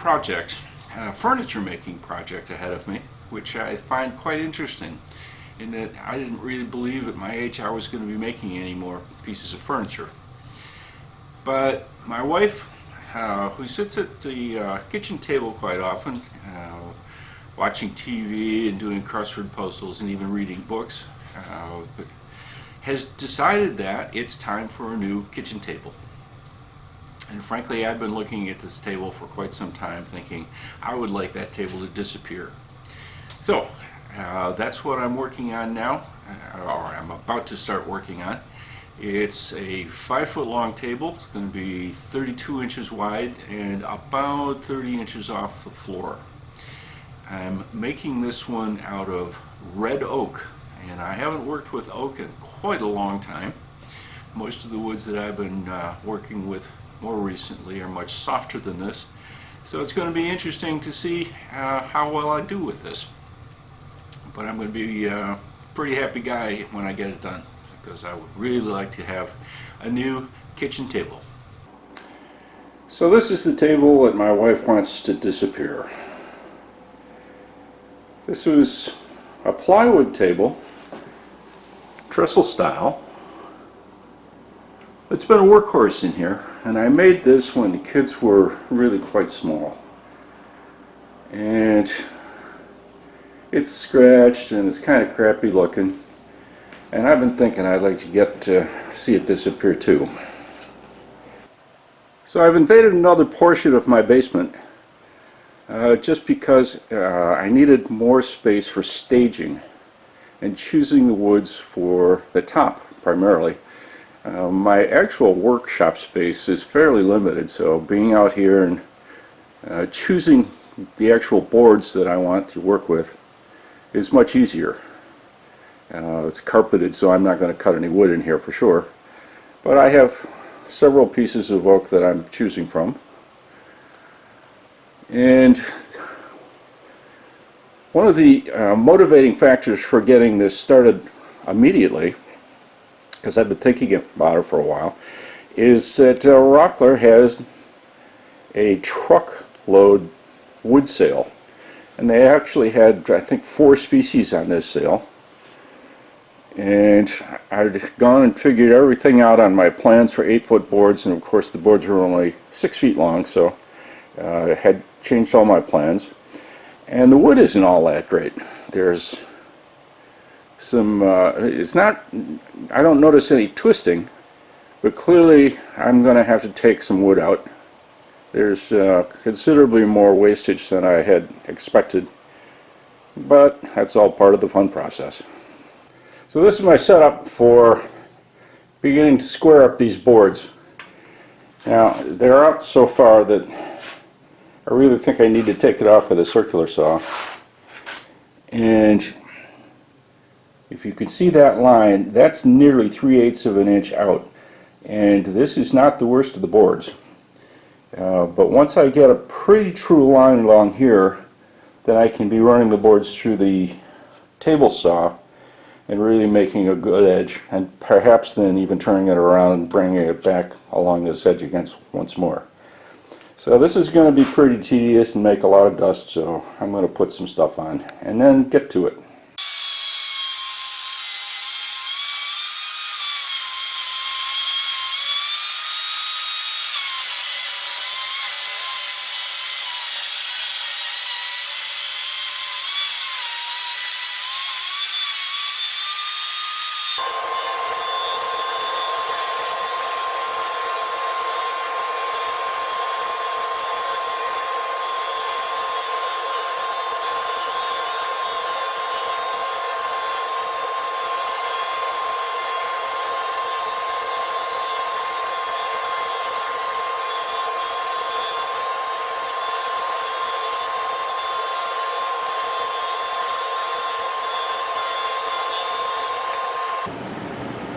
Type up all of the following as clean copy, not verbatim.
project, a furniture making project ahead of me, which I find quite interesting in that I didn't really believe at my age I was going to be making any more pieces of furniture. But my wife, who sits at the kitchen table quite often, watching TV and doing crossword puzzles and even reading books, has decided that it's time for a new kitchen table. And frankly, I've been looking at this table for quite some time thinking I would like that table to disappear. So that's what I'm working on now, or I'm about to start working on. It's a 5-foot long table. It's going to be 32 inches wide and about 30 inches off the floor. I'm making this one out of red oak, and I haven't worked with oak in quite a long time. Most of the woods that I've been working with more recently are much softer than this, so it's going to be interesting to see how well I do with this. But I'm going to be a pretty happy guy when I get it done, because I would really like to have a new kitchen table. So this is the table that my wife wants to disappear. This was a plywood table, trestle style. It's been a workhorse in here, and I made this when the kids were really quite small. And it's scratched and it's kind of crappy looking, and I've been thinking I'd like to get to see it disappear too. So I've invaded another portion of my basement just because I needed more space for staging and choosing the woods for the top primarily. My actual workshop space is fairly limited, so being out here and choosing the actual boards that I want to work with is much easier. It's carpeted, so I'm not going to cut any wood in here for sure, but I have several pieces of oak that I'm choosing from. And one of the motivating factors for getting this started immediately, because I've been thinking about it for a while, is that Rockler has a truckload wood sale. And they actually had, I think, 4 species on this sale. And I'd gone and figured everything out on my plans for 8-foot boards, and of course the boards were only 6 feet long, so I had changed all my plans. And the wood isn't all that great. There's some, it's not, I don't notice any twisting, but clearly I'm going to have to take some wood out. There's considerably more wastage than I had expected, but that's all part of the fun process. So this is my setup for beginning to square up these boards. Now, they're out so far that I really think I need to take it off with a circular saw. And if you can see that line, that's nearly 3/8 of an inch out. And this is not the worst of the boards. But once I get a pretty true line along here, then I can be running the boards through the table saw and really making a good edge, and perhaps then even turning it around and bringing it back along this edge again once more. So this is going to be pretty tedious and make a lot of dust, so I'm going to put some stuff on and then get to it.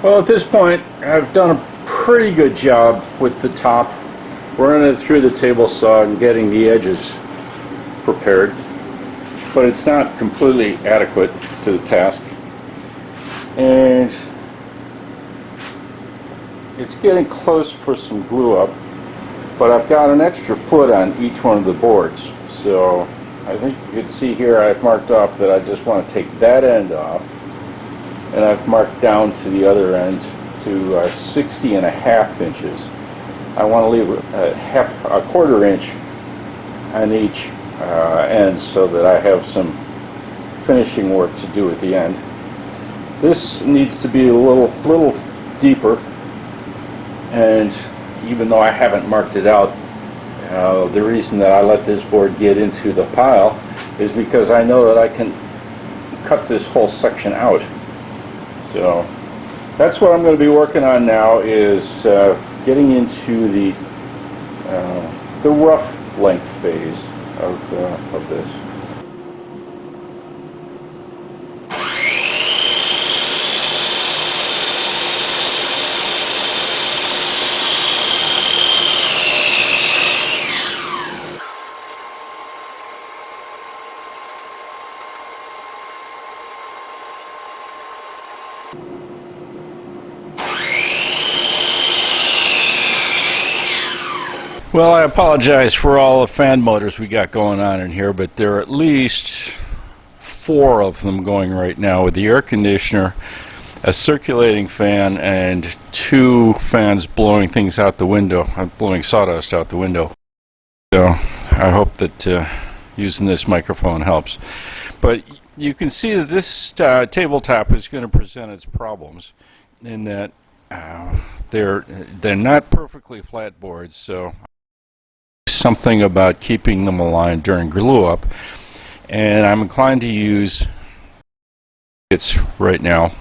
Well, at this point, I've done a pretty good job with the top, running it through the table saw and getting the edges prepared, but it's not completely adequate to the task. And it's getting close for some glue up. but I've got an extra foot on each one of the boards. So I think you can see here I've marked off that I just want to take that end off, and I've marked down to the other end to 60.5 inches. I want to leave a quarter inch on each end so that I have some finishing work to do at the end. This needs to be a little deeper, and even though I haven't marked it out, the reason that I let this board get into the pile is because I know that I can cut this whole section out. So that's what I'm going to be working on now, is getting into the rough length phase of this. Well, I apologize for all the fan motors we got going on in here, but there are at least 4 of them going right now, with the air conditioner, a circulating fan, and 2 fans blowing things out the window, blowing sawdust out the window. So I hope that using this microphone helps. But you can see that this tabletop is going to present its problems in that they're not perfectly flat boards, so something about keeping them aligned during glue up, and I'm inclined to use it right now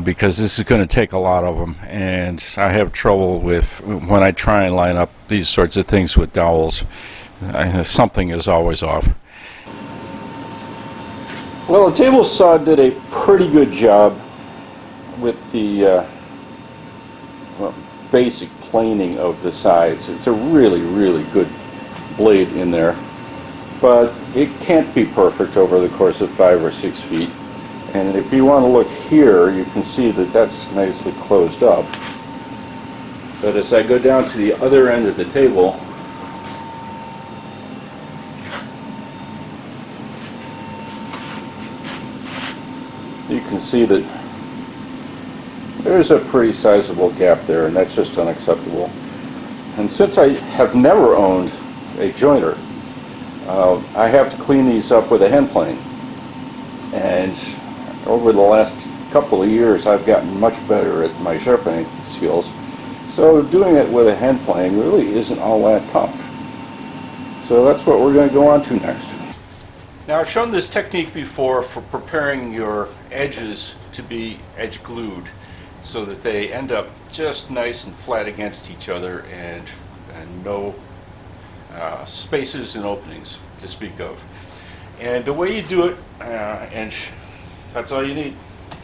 because this is going to take a lot of them, and I have trouble with when I try and line up these sorts of things with dowels. Something is always off. Well, the table saw did a pretty good job with the basic planing of the sides. It's a really, really good blade in there, but it can't be perfect over the course of 5 or 6 feet. And if you want to look here, you can see that that's nicely closed up. But as I go down to the other end of the table, you can see that there's a pretty sizable gap there, and that's just unacceptable. And since I have never owned a jointer, I have to clean these up with a hand plane. And over the last couple of years, I've gotten much better at my sharpening skills. So doing it with a hand plane really isn't all that tough. So that's what we're going to go on to next. Now, I've shown this technique before for preparing your edges to be edge glued, so that they end up just nice and flat against each other, and no spaces and openings to speak of. And the way you do it, and that's all you need,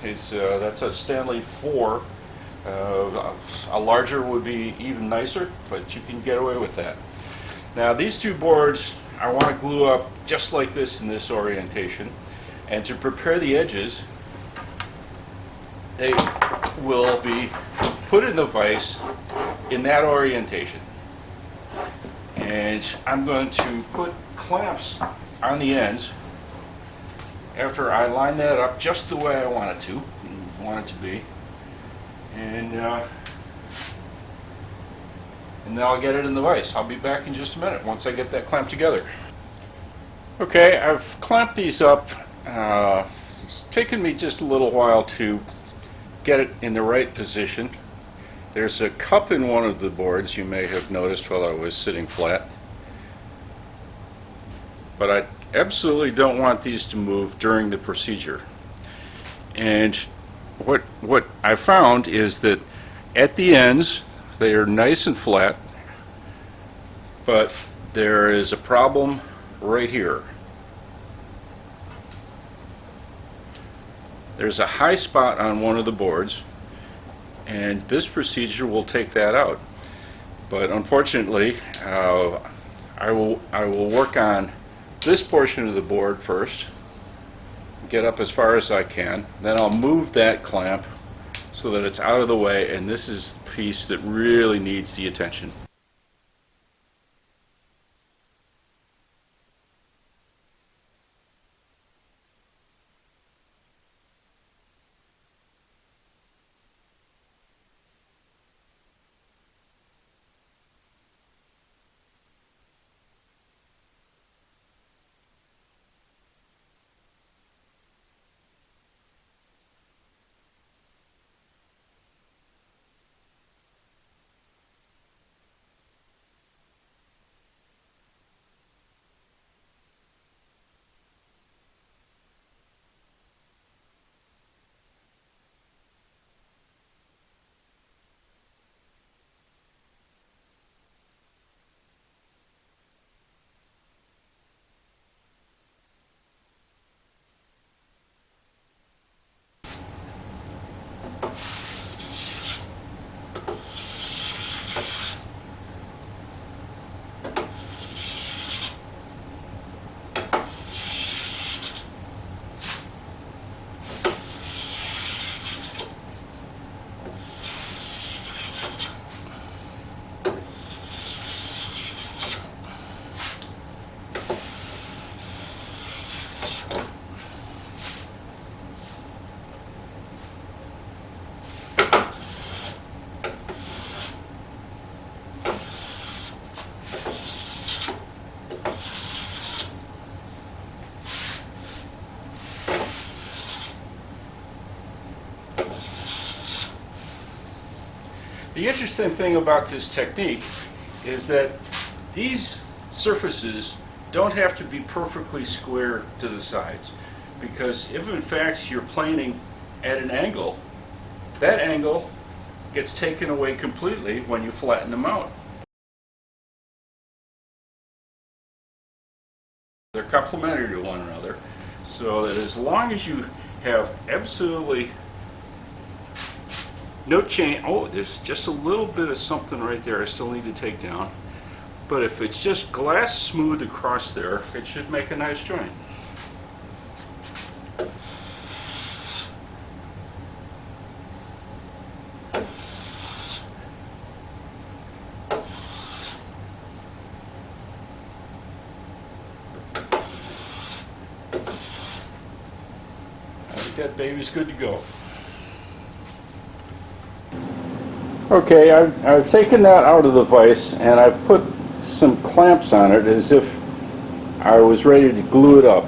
is that's a Stanley 4. A larger would be even nicer, but you can get away with that. Now, these 2 boards I want to glue up just like this in this orientation, and to prepare the edges, they will be put in the vise in that orientation. And I'm going to put clamps on the ends after I line that up just the way I want it to be. And then I'll get it in the vise. I'll be back in just a minute once I get that clamped together. Okay, I've clamped these up. It's taken me just a little while to get it in the right position. There's a cup in one of the boards, you may have noticed while I was sitting flat. But I absolutely don't want these to move during the procedure. And what I found is that at the ends, they are nice and flat, but there is a problem right here. There's a high spot on one of the boards, and this procedure will take that out. But unfortunately, I will work on this portion of the board first, get up as far as I can, then I'll move that clamp so that it's out of the way, and this is the piece that really needs the attention. The interesting thing about this technique is that these surfaces don't have to be perfectly square to the sides, because if in fact you're planing at an angle, that angle gets taken away completely when you flatten them out. They're complementary to one another, so that as long as you have absolutely no change. Oh, there's just a little bit of something right there I still need to take down. But if it's just glass smooth across there, it should make a nice joint. I think that baby's good to go. Okay, I've taken that out of the vise and I've put some clamps on it as if I was ready to glue it up.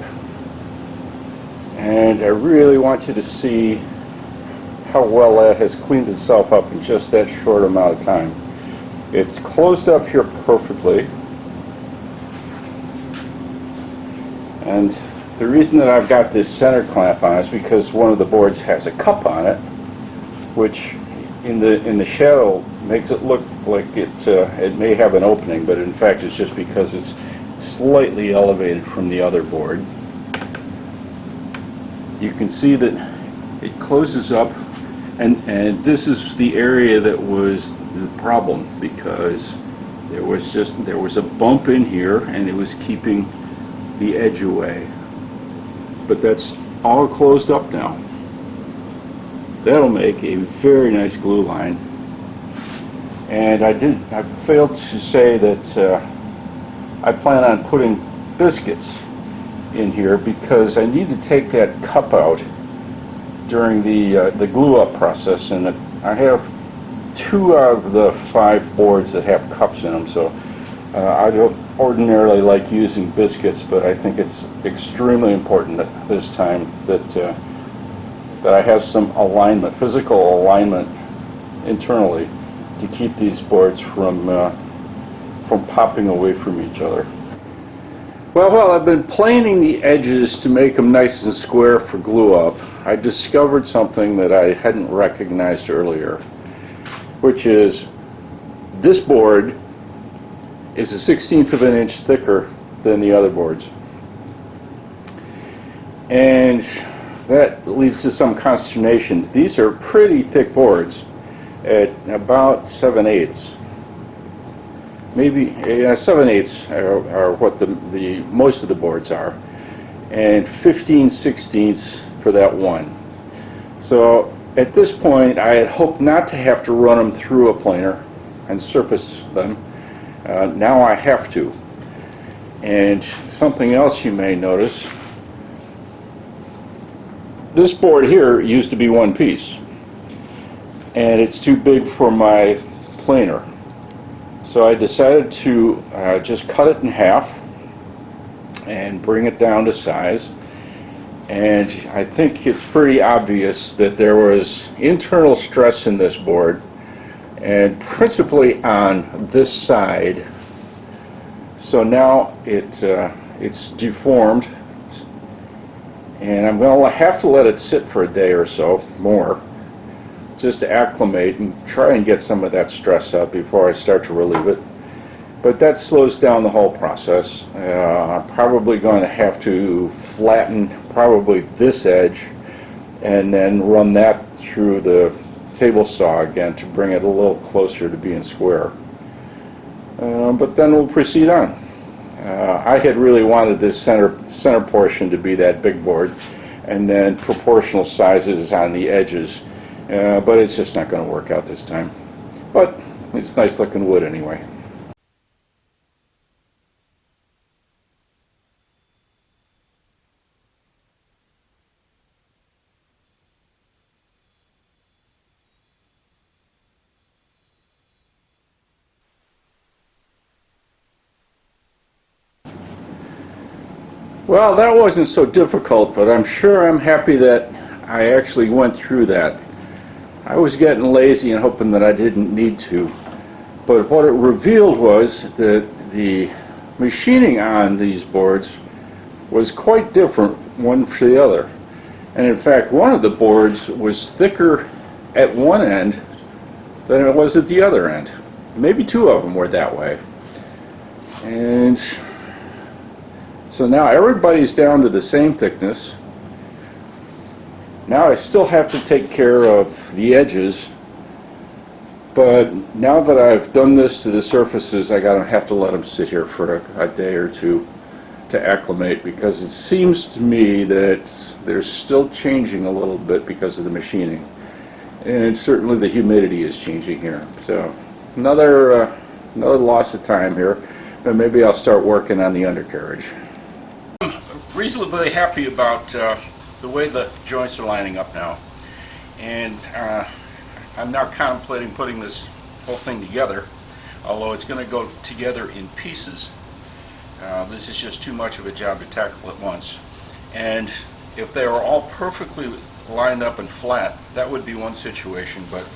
And I really want you to see how well that has cleaned itself up in just that short amount of time. It's closed up here perfectly. And the reason that I've got this center clamp on is because one of the boards has a cup on it, which in the shadow makes it look like it may have an opening, but in fact it's just because it's slightly elevated from the other board. You can see that it closes up, and this is the area that was the problem, because there was a bump in here and it was keeping the edge away. But that's all closed up now. That'll make a very nice glue line. And I failed to say that I plan on putting biscuits in here because I need to take that cup out during the glue up process, and I have 2 out of the 5 boards that have cups in them, so I don't ordinarily like using biscuits, but I think it's extremely important at this time that I have some alignment, physical alignment internally, to keep these boards from popping away from each other. Well, while I've been planing the edges to make them nice and square for glue up, I discovered something that I hadn't recognized earlier, which is this board is a 1/16 of an inch thicker than the other boards. And that leads to some consternation. These are pretty thick boards at about 7/8. Maybe 7/8 are what the most of the boards are, and 15/16 for that one. So At this point, I had hoped not to have to run them through a planer and surface them. Now I have to. And something else you may notice, this board here used to be one piece, and it's too big for my planer. So I decided to just cut it in half and bring it down to size. And I think it's pretty obvious that there was internal stress in this board, and principally on this side. So now it's deformed, and I'm going to have to let it sit for a day or so more just to acclimate and try and get some of that stress out before I start to relieve it. But that slows down the whole process. I'm probably going to have to flatten probably this edge and then run that through the table saw again to bring it a little closer to being square. But then we'll proceed on. I had really wanted this center portion to be that big board, and then proportional sizes on the edges, but it's just not going to work out this time. But it's nice looking wood anyway. Well, that wasn't so difficult, but I'm sure I'm happy that I actually went through that. I was getting lazy and hoping that I didn't need to. But what it revealed was that the machining on these boards was quite different one from the other. And in fact, one of the boards was thicker at one end than it was at the other end. Maybe two of them were that way. And so now everybody's down to the same thickness. Now I still have to take care of the edges, but now that I've done this to the surfaces, I gotta have to let them sit here for a day or two to acclimate, because it seems to me that they're still changing a little bit because of the machining, and certainly the humidity is changing here. So another loss of time here, but maybe I'll start working on the undercarriage. Reasonably happy about the way the joints are lining up now, and I'm now contemplating putting this whole thing together, although it's going to go together in pieces. This is just too much of a job to tackle at once, and if they were all perfectly lined up and flat, that would be one situation, but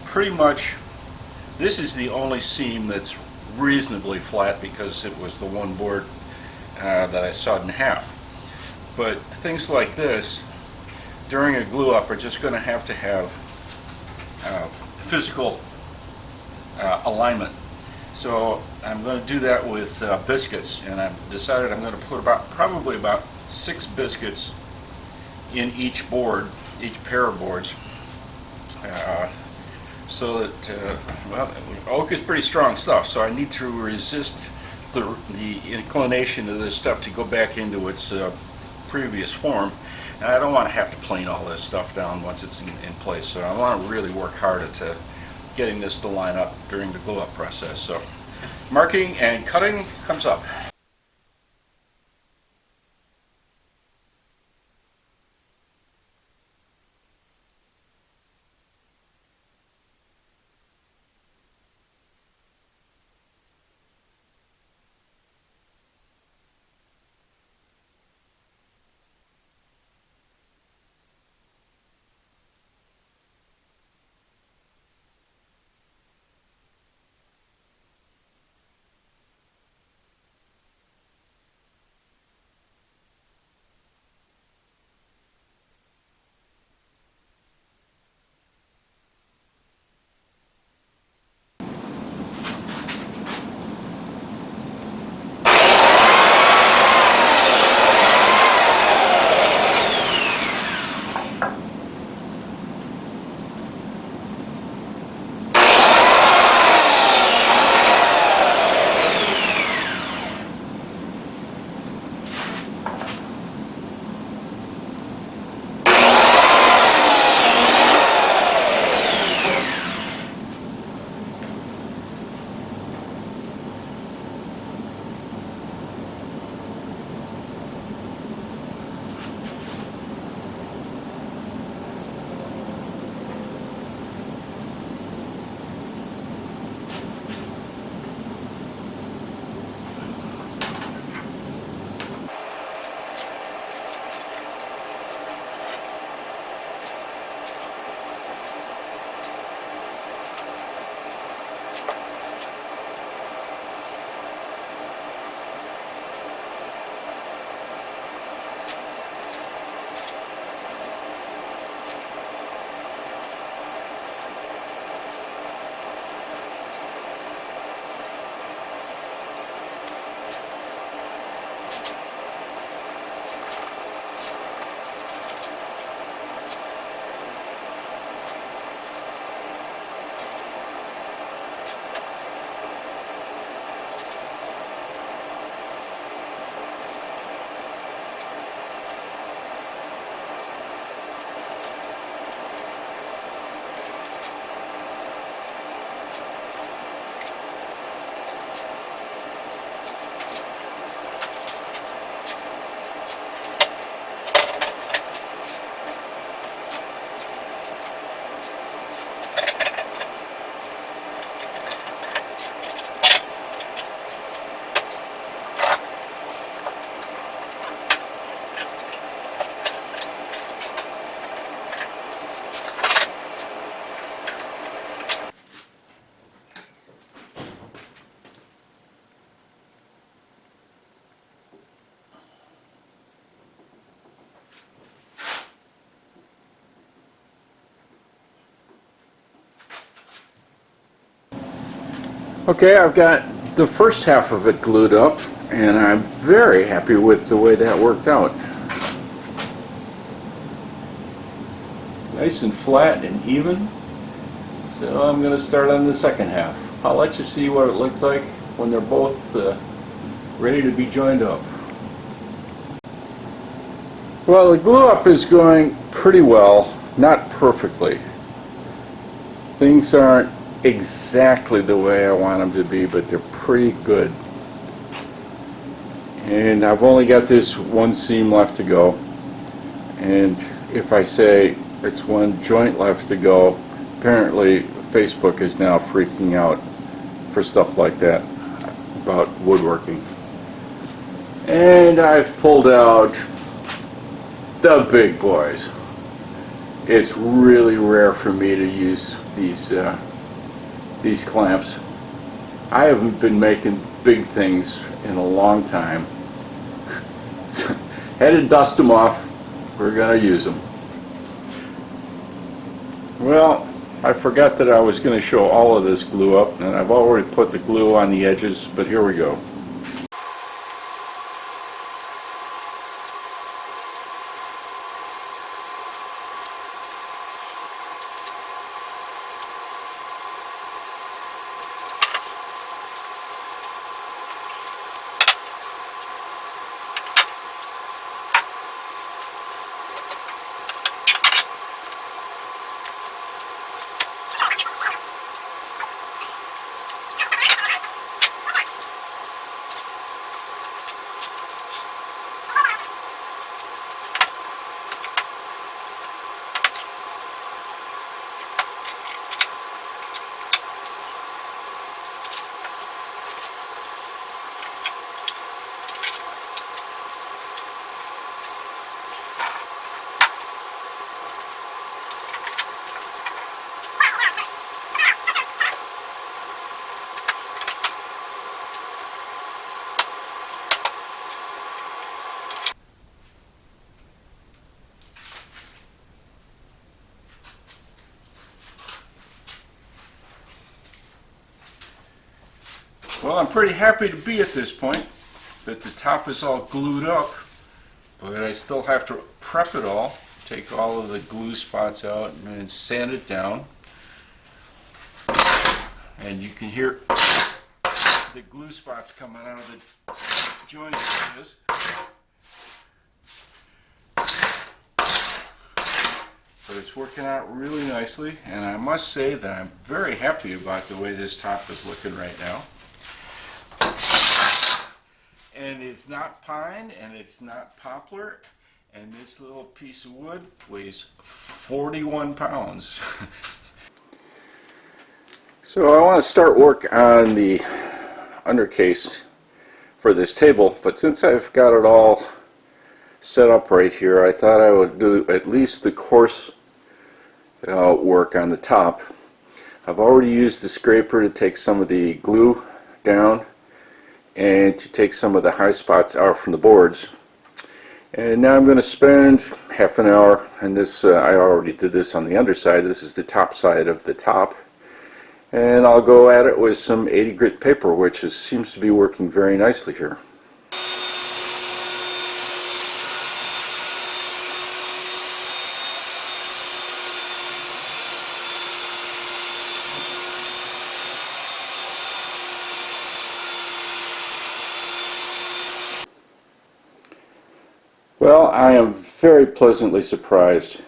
pretty much this is the only seam that's reasonably flat because it was the one board that I sawed in half. But things like this, during a glue up, are just going to have physical alignment. So I'm going to do that with biscuits, and I've decided I'm going to put probably about 6 biscuits in each board, each pair of boards, so that well, oak is pretty strong stuff, so I need to resist the inclination of this stuff to go back into its previous form, and I don't want to have to plane all this stuff down once it's in place. So I want to really work hard at getting this to line up during the glue up process. So marking and cutting comes up. Okay, I've got the first half of it glued up, and I'm very happy with the way that worked out. Nice and flat and even. So I'm going to start on the second half. I'll let you see what it looks like when they're both ready to be joined up. Well, the glue up is going pretty well, not perfectly. Things aren't exactly the way I want them to be, but they're pretty good. And I've only got this one seam left to go. And if I say it's one joint left to go, apparently Facebook is now freaking out for stuff like that about woodworking. And I've pulled out the big boys. It's really rare for me to use these clamps. I haven't been making big things in a long time. So, had to dust them off. We're gonna use them. Well, I forgot that I was going to show all of this glue up, and I've already put the glue on the edges, but here we go. Well, I'm pretty happy to be at this point that the top is all glued up, but I still have to prep it all, take all of the glue spots out and sand it down. And you can hear the glue spots coming out of the joint areas. But it's working out really nicely, and I must say that I'm very happy about the way this top is looking right now. And it's not pine, and it's not poplar, and this little piece of wood weighs 41 pounds. So I want to start work on the undercase for this table, but since I've got it all set up right here, I thought I would do at least the coarse work on the top. I've already used the scraper to take some of the glue down and to take some of the high spots out from the boards. And now I'm going to spend half an hour, and this I already did this on the underside. This is the top side of the top, and I'll go at it with some 80 grit paper, which seems to be working very nicely here. Well, I am very pleasantly surprised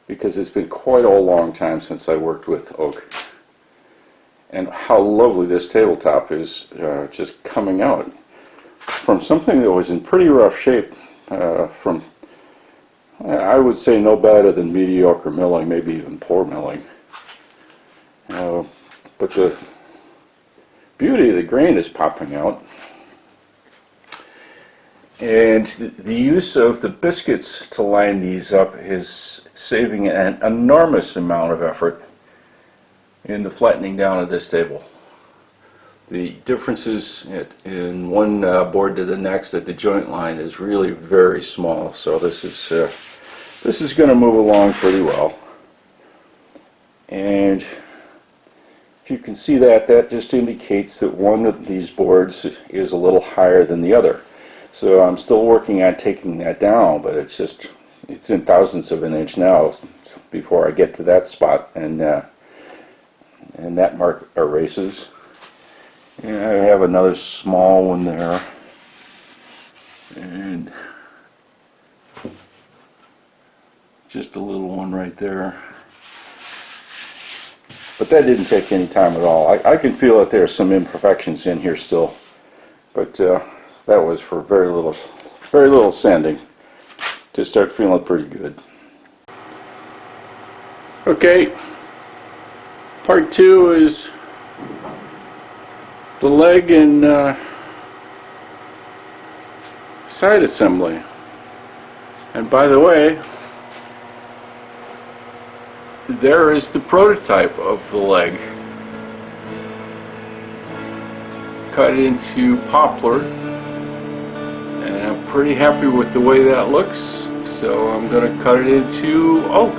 because it's been quite a long time since I worked with oak, and how lovely this tabletop is just coming out from something that was in pretty rough shape, from I would say no better than mediocre milling, maybe even poor milling. But the beauty of the grain is popping out. And the use of the biscuits to line these up is saving an enormous amount of effort in the flattening down of this table. The differences in one board to the next at the joint line is really very small, so this is going to move along pretty well. And If you can see that, that just indicates that one of these boards is a little higher than the other. So I'm still working on taking that down, but it's in thousandths of an inch now before I get to that spot, and that mark erases. And I have another small one there, and just a little one right there. But that didn't take any time at all. I can feel that there's some imperfections in here still, but that was for very little sanding to start feeling pretty good. Okay, part 2 is the leg and side assembly. And by the way, there is the prototype of the leg. Cut it into poplar, and I'm pretty happy with the way that looks, so I'm going to cut it into oak.